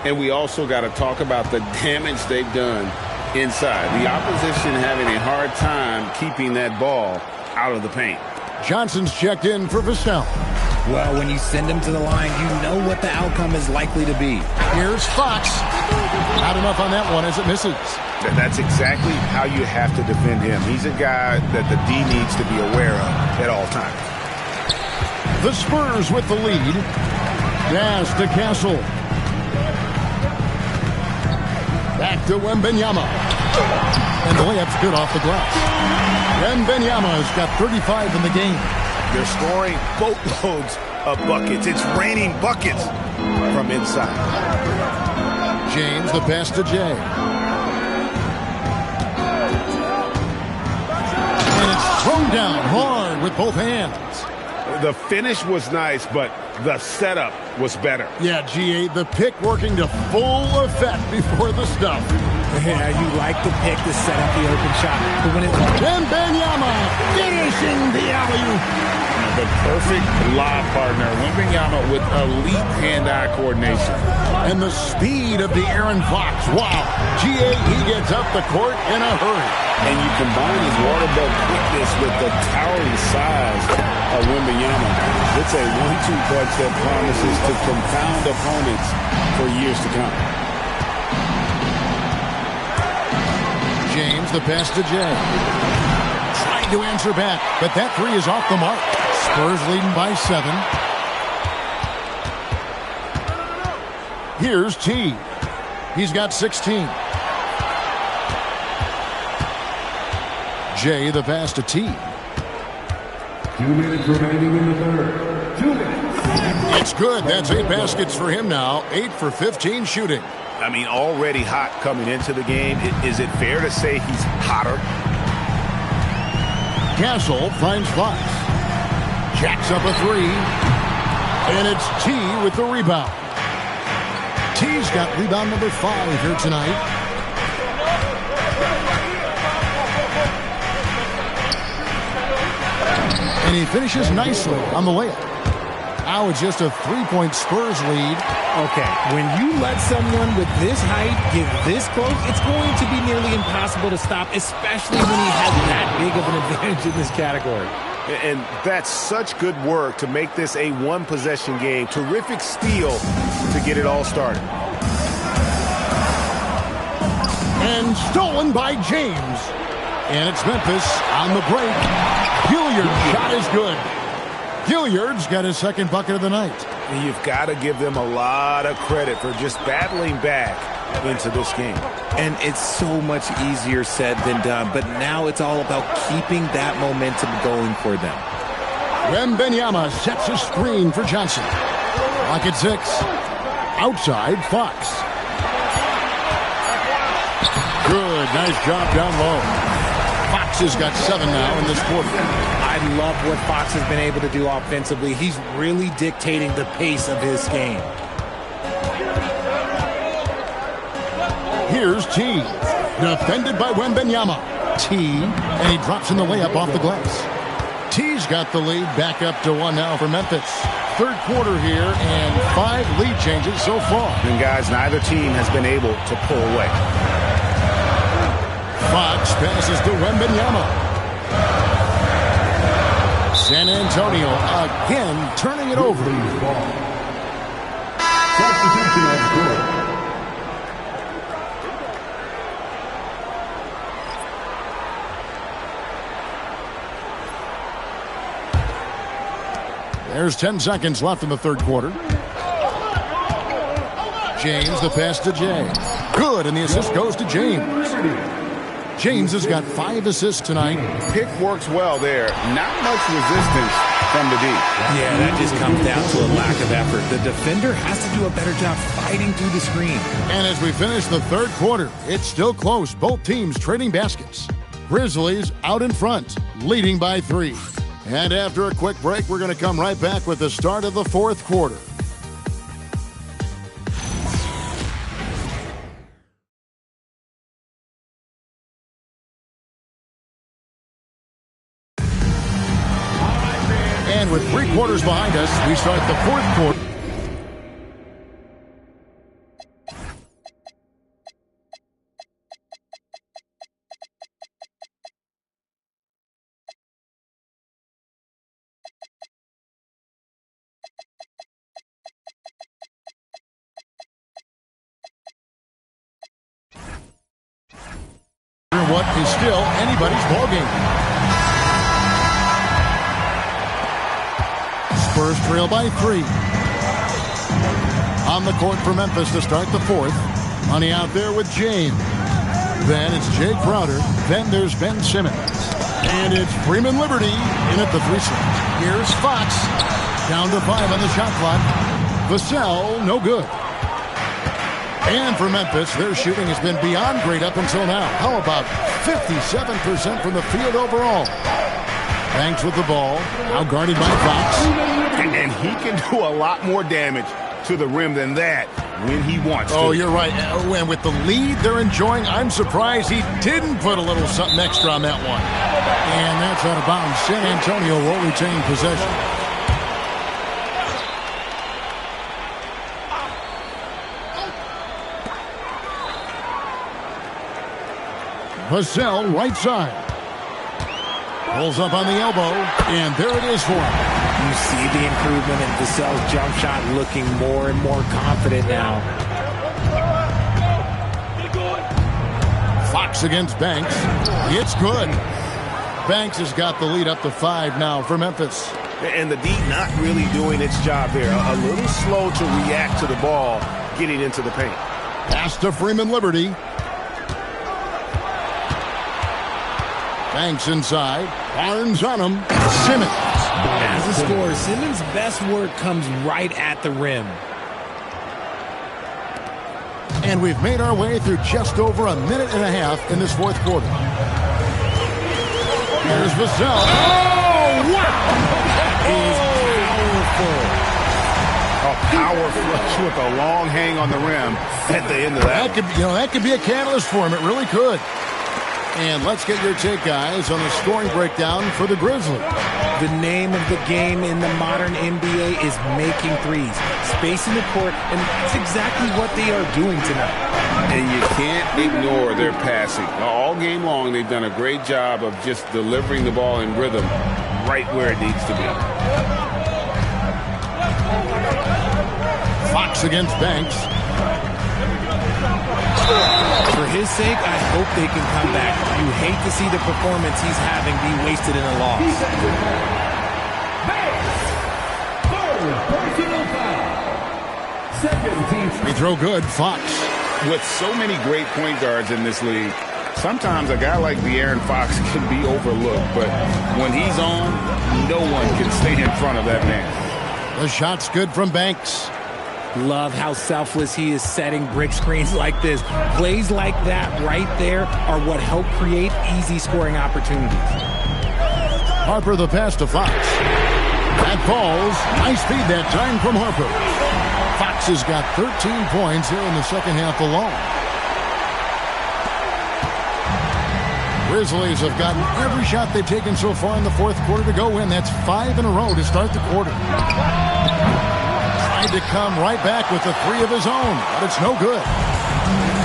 And we also got to talk about the damage they've done inside. The opposition having a hard time keeping that ball out of the paint. Johnson's checked in for Vassell. Well, when you send him to the line, you know what the outcome is likely to be. Here's Fox. Not enough on that one as it misses. That's exactly how you have to defend him. He's a guy that the D needs to be aware of at all times. The Spurs with the lead. Pass to Castle. Back to Wembanyama. And the layup's good off the glass. Wembanyama's got 35 in the game. They're scoring boatloads of buckets. It's raining buckets from inside. James, the pass to Jay. And it's thrown down hard with both hands. The finish was nice, but the setup was better. Yeah, G8, the pick working to full effect before the stuff. Yeah, you like the pick to set up the open shot. But when it's Wembanyama finishing the alley-oop. The perfect lob partner. Wembanyama with elite hand-eye coordination. And the speed of the Aaron Fox. Wow. G8, he gets up the court in a hurry. And you combine his water bug quickness with the towering size of Wembanyama. It's a 1-2 punch that promises to confound opponents for years to come. James, the pass to Jay. Trying to answer back, but that 3 is off the mark. Spurs leading by 7. Here's T. He's got 16. Jay, the pass to T. 2 minutes remaining in the third. 2 minutes. It's good. That's 8 baskets for him now. 8 for 15 shooting. I mean, already hot coming into the game. Is it fair to say he's hotter? Castle finds Fox. Jacks up a 3. And it's T with the rebound. T's got rebound number 5 here tonight. And he finishes nicely on the layup. Now it's just a 3-point Spurs lead. Okay, when you let someone with this height get this close, it's going to be nearly impossible to stop, especially when he has that big of an advantage in this category. And that's such good work to make this a one-possession game. Terrific steal to get it all started. And stolen by James. And it's Memphis on the break. Hilliard's shot is good. Hilliard's got his second bucket of the night. You've got to give them a lot of credit for just battling back into this game. And it's so much easier said than done, but now it's all about keeping that momentum going for them. Wembanyama sets a screen for Johnson. Clock at 6. Outside, Fox. Good, nice job down low. Fox has got 7 now in this quarter. I love what Fox has been able to do offensively. He's really dictating the pace of his game. Here's T. Defended by Wembanyama. T. And he drops in the layup off the glass. T's got the lead back up to 1 now for Memphis. Third quarter here and 5 lead changes so far. And guys, neither team has been able to pull away. Fox passes to Wembanyama. San Antonio again turning it over. Substitution at goal. There's 10 seconds left in the third quarter. James, the pass to Jay. Good, and the assist goes to James. James has got 5 assists tonight. Pick works well there. Not much resistance from the D. Yeah, that just comes down to a lack of effort. The defender has to do a better job fighting through the screen. And as we finish the third quarter, it's still close. Both teams trading baskets. Grizzlies out in front, leading by 3. And after a quick break, we're going to come right back with the start of the fourth quarter. And with 3 quarters behind us, we start the fourth quarter. What is still anybody's ballgame. Spurs trail by 3. On the court for Memphis to start the fourth. Money out there with James. Then it's Jay Crowder. Then there's Ben Simmons. And it's Freeman Liberty in at the 3 slot. Here's Fox. Down to 5 on the shot clock. Vassell, no good. And for Memphis, their shooting has been beyond great up until now. How about 57% from the field overall? Banks with the ball, now guarded by Fox. And he can do a lot more damage to the rim than that when he wants to. Oh, you're right. And with the lead they're enjoying, I'm surprised he didn't put a little something extra on that one. And that's out of bounds. San Antonio will retain possession. Vassell, right side. Pulls up on the elbow, and there it is for him. You see the improvement in Vassell's jump shot, looking more and more confident now. Fox against Banks. It's good. Banks has got the lead up to 5 now for Memphis. And the D not really doing its job there. A little slow to react to the ball getting into the paint. Pass to Freeman Liberty. Banks inside. Barnes on him. Simmons. As a scorer, Simmons' best work comes right at the rim. And we've made our way through just over a minute and a half in this fourth quarter. Here's Vassell. Oh, wow! A power flush with a long hang on the rim at the end of that. That could be a catalyst for him. It really could. And let's get your take, guys, on the scoring breakdown for the Grizzlies. The name of the game in the modern NBA is making threes, spacing the court, and that's exactly what they are doing tonight. And you can't ignore their passing. All game long, they've done a great job of just delivering the ball in rhythm right where it needs to be. Fox against Banks. For his sake, I hope they can come back. You hate to see the performance he's having be wasted in a loss. Free throw good, Fox. With so many great point guards in this league, sometimes a guy like De'Aaron Fox can be overlooked, but when he's on, no one can stay in front of that man. The shot's good from Banks. Love how selfless he is setting brick screens like this. Plays like that right there are what help create easy scoring opportunities. Harper the pass to Fox. That falls. Nice feed that time from Harper. Fox has got 13 points here in the second half alone. Grizzlies have gotten every shot they've taken so far in the fourth quarter to go in. That's 5 in a row to start the quarter. To come right back with the three of his own, but it's no good.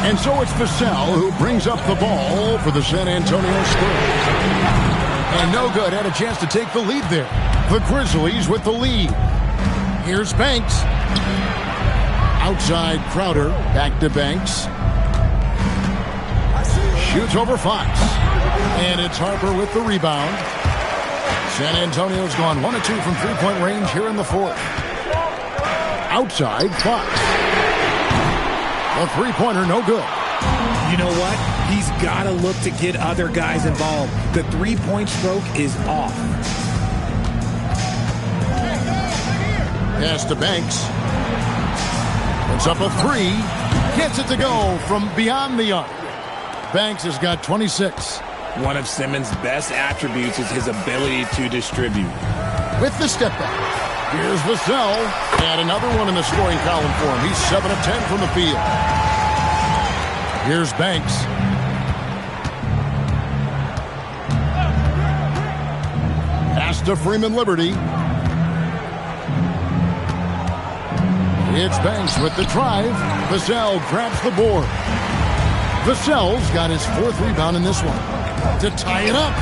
And so it's Vassell who brings up the ball for the San Antonio Spurs. And no good, had a chance to take the lead there. The Grizzlies with the lead. Here's Banks. Outside Crowder, back to Banks. Shoots over Fox. And it's Harper with the rebound. San Antonio's gone 1 of 2 from three-point range here in the fourth. Outside Fox. A three-pointer, no good. You know what? He's got to look to get other guys involved. The three-point stroke is off. Pass to Banks. Puts up a three. Gets it to go from beyond the arc. Banks has got 26. One of Simmons' best attributes is his ability to distribute. With the step back. Here's Vassell, and another one in the scoring column for him. He's 7 of 10 from the field. Here's Banks. Pass to Freeman Liberty. It's Banks with the drive. Vassell grabs the board. Vassell's got his 4th rebound in this one. To tie it up.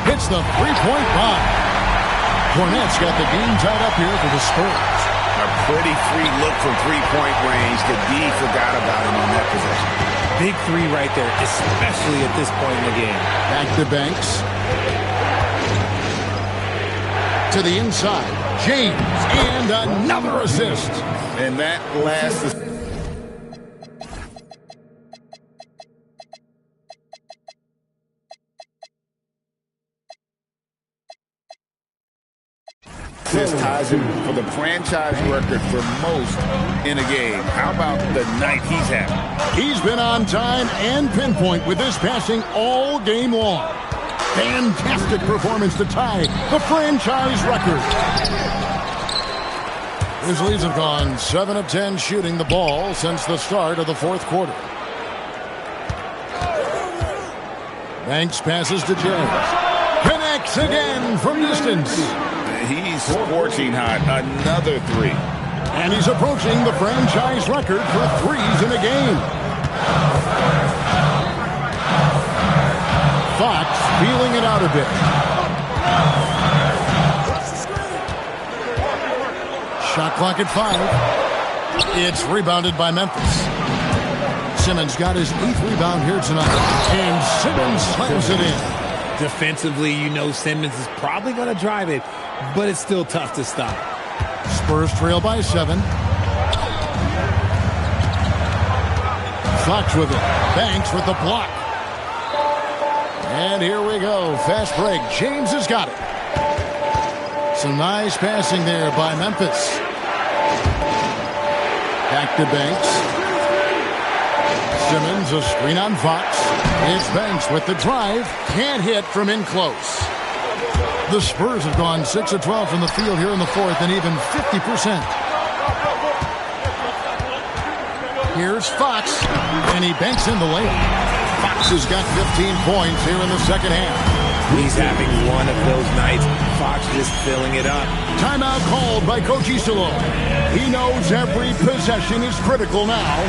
Hits the three-point bomb. Cornette's got the game tied up here for the Spurs. A pretty free look from three-point range. The D forgot about him on that possession. Big three right there, especially at this point in the game. Back to Banks. To the inside. James. And another assist. And that last is... This ties him for the franchise record for most in a game. How about the night he's having? He's been on time and pinpoint with his passing all game long. Fantastic performance to tie the franchise record. Grizzlies have gone 7 of 10 shooting the ball since the start of the fourth quarter. Banks passes to James. Connects again from distance. He's scorching hot. Another three. And he's approaching the franchise record for threes in a game. Fox feeling it out a bit. Shot clock at 5. It's rebounded by Memphis. Simmons got his 8th rebound here tonight. And Simmons slams it in. Defensively, you know Simmons is probably going to drive it, but it's still tough to stop. Spurs trail by 7. Fox with it. Banks with the block. And here we go. Fast break. James has got it. Some nice passing there by Memphis. Back to Banks. Simmons, a screen on Fox. It's Banks with the drive. Can't hit from in close. The Spurs have gone 6 of 12 from the field here in the fourth and even 50%. Here's Fox, and he banks in the layup. Fox has got 15 points here in the second half. He's having one of those nights. Fox just filling it up. Timeout called by Coach Isolo. He knows every possession is critical now.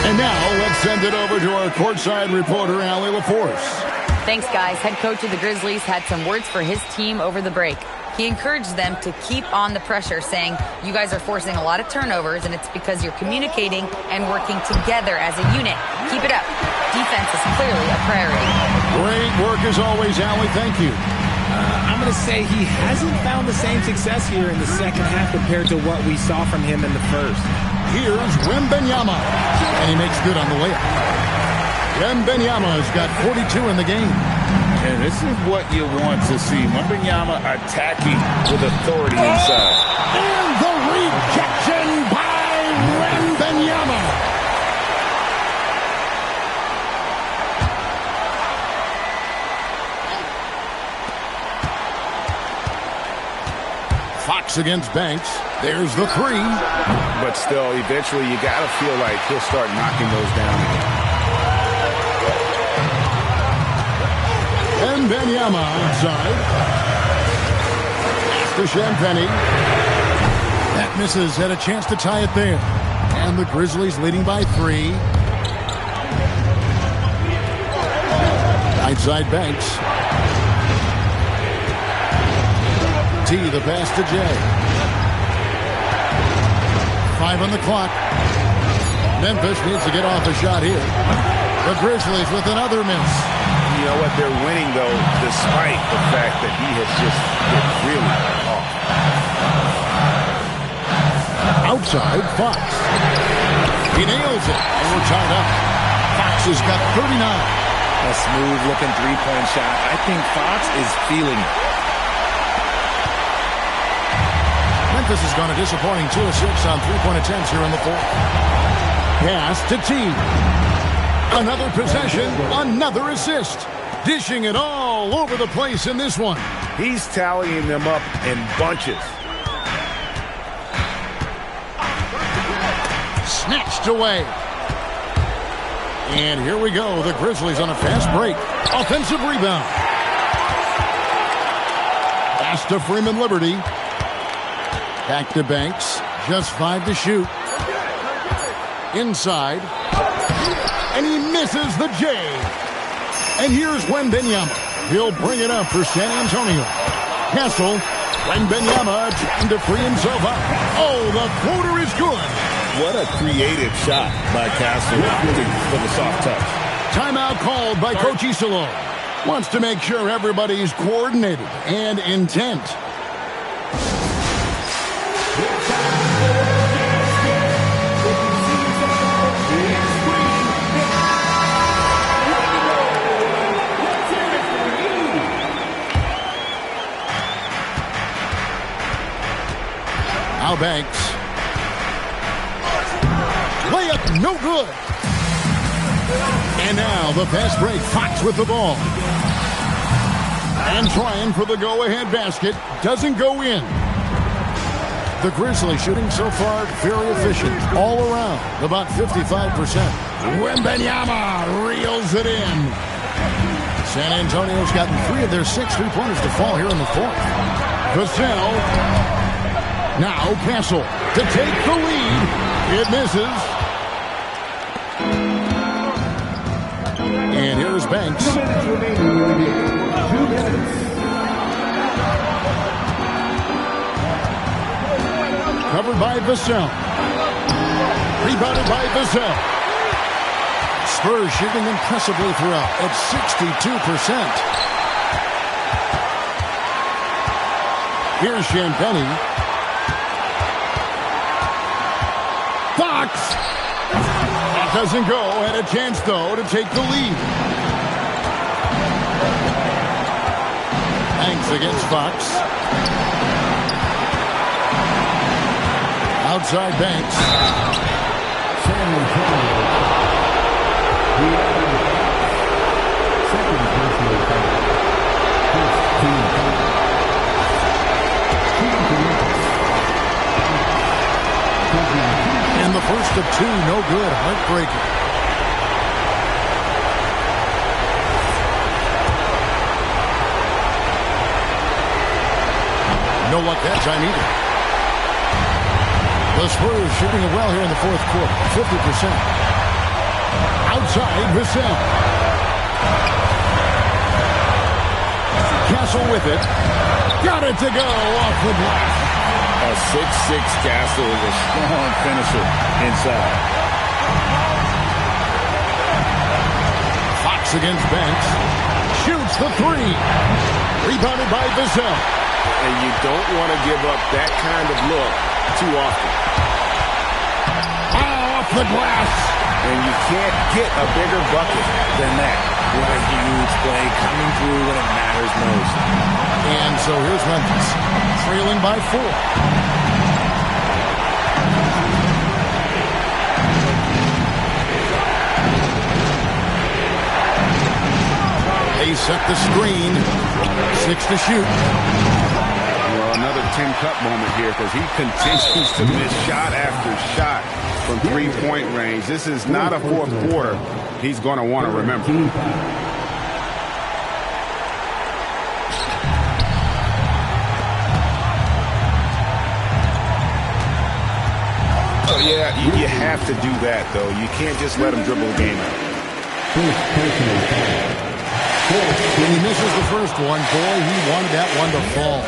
And now, let's send it over to our courtside reporter, Allie LaForce. Thanks, guys. Head coach of the Grizzlies had some words for his team over the break. He encouraged them to keep on the pressure, saying, you guys are forcing a lot of turnovers, and it's because you're communicating and working together as a unit. Keep it up. Defense is clearly a priority. Great work as always, Allie. Thank you. I'm going to say he hasn't found the same success here in the second half compared to what we saw from him in the first. Here's Wembanyama, and he makes good on the layup. Wembanyama has got 42 in the game. And this is what you want to see. Wembanyama attacking with authority inside. And the rejection by Wembanyama. Fox against Banks. There's the three. But still, eventually you got to feel like he'll start knocking those down again. And Wembanyama outside. To Champagny. That misses. Had a chance to tie it there. And the Grizzlies leading by 3. Outside Banks. T, the pass to Jay. 5 on the clock. Memphis needs to get off a shot here. The Grizzlies with another miss. You know what? They're winning, though, despite the fact that he has just been really off. Outside, Fox. He nails it, and we're tied up. Fox has got 39. A smooth-looking three-point shot. I think Fox is feeling it. Memphis has gone a disappointing 2 of 6 on three-point attempts here in the fourth. Pass to T. Another possession, another assist. Dishing it all over the place in this one. He's tallying them up in bunches. Snatched away. And here we go. The Grizzlies on a fast break. Offensive rebound. Pass to Freeman Liberty. Back to Banks. Just 5 to shoot. Inside. And he misses the J. And here's Wembanyama. He'll bring it up for San Antonio. Castle. Wembanyama trying to free himself up. Oh, the floater is good. What a creative shot by Castle for the soft touch. Timeout called by Coach Isolo. Wants to make sure everybody's coordinated and intent. Now Banks. Layup, no good. And now the fast break. Fox with the ball. And trying for the go-ahead basket. Doesn't go in. The Grizzlies shooting so far very efficient. All around. About 55%. Wembanyama reels it in. San Antonio's gotten 3 of their 6 three-pointers to fall here in the fourth. Vassell. Now Castle to take the lead. It misses. And here's Banks. 2 minutes remaining in the game. 2 minutes. Covered by Vassell. Rebounded by Vassell. Spurs shooting impressively throughout at 62%. Here's Champagny. Fox! That doesn't go. Had a chance, though, to take the lead. Banks against Fox. Outside Banks. Second personal foul. First team foul. And the first of two, no good. Heartbreaking. No luck that time either. The Spurs shooting it well here in the fourth quarter. 50%. Outside, Vassell. Castle with it. Got it to go off the glass. A 6'6" Castle is a strong finisher inside. Fox against Banks. Shoots the three. Rebounded by Vassell. And you don't want to give up that kind of look too often. Off the glass. And you can't get a bigger bucket than that. What a huge play coming through when it matters most. And so here's Memphis, trailing by 4. They set the screen. 6 to shoot. Well, another Tim Cup moment here because he continues to miss shot after shot from three-point range. This is not a fourth quarter he's going to want to remember. Oh, yeah, you have to do that, though. You can't just let him dribble the game out. When he misses the first one, boy, he wanted that one to fall.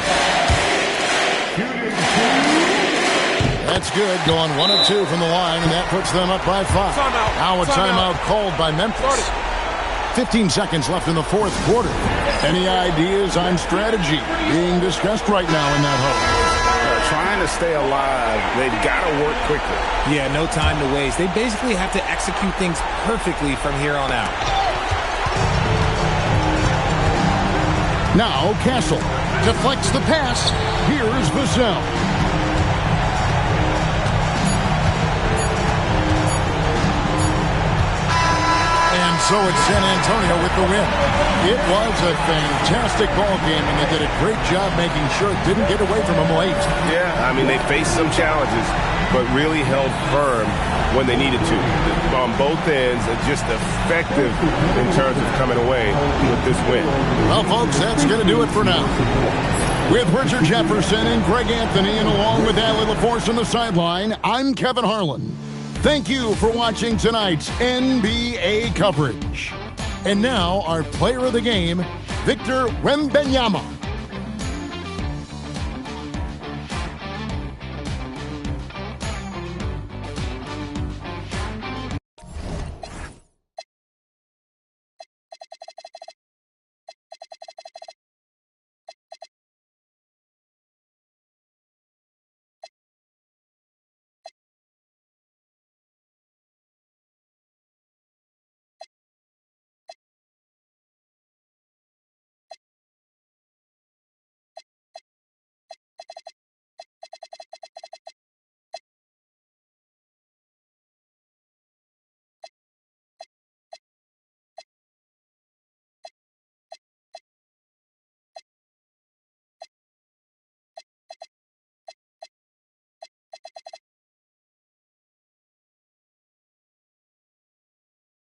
That's good, going 1 of 2 from the line, and that puts them up by 5. Now a timeout called by Memphis. 15 seconds left in the fourth quarter. Any ideas on strategy being discussed right now in that huddle? Trying to stay alive, they've got to work quickly. Yeah, no time to waste. They basically have to execute things perfectly from here on out. Now Castle deflects the pass. Here's Vassell. And so it's San Antonio with the win. It was a fantastic ball game, and they did a great job making sure it didn't get away from them late. Yeah, I mean, they faced some challenges, but really held firm when they needed to. On both ends, just effective in terms of coming away with this win. Well, folks, that's going to do it for now. With Richard Jefferson and Greg Anthony, and along with Allie LaForce on the sideline, I'm Kevin Harlan. Thank you for watching tonight's NBA coverage. And now, our player of the game, Victor Wembanyama.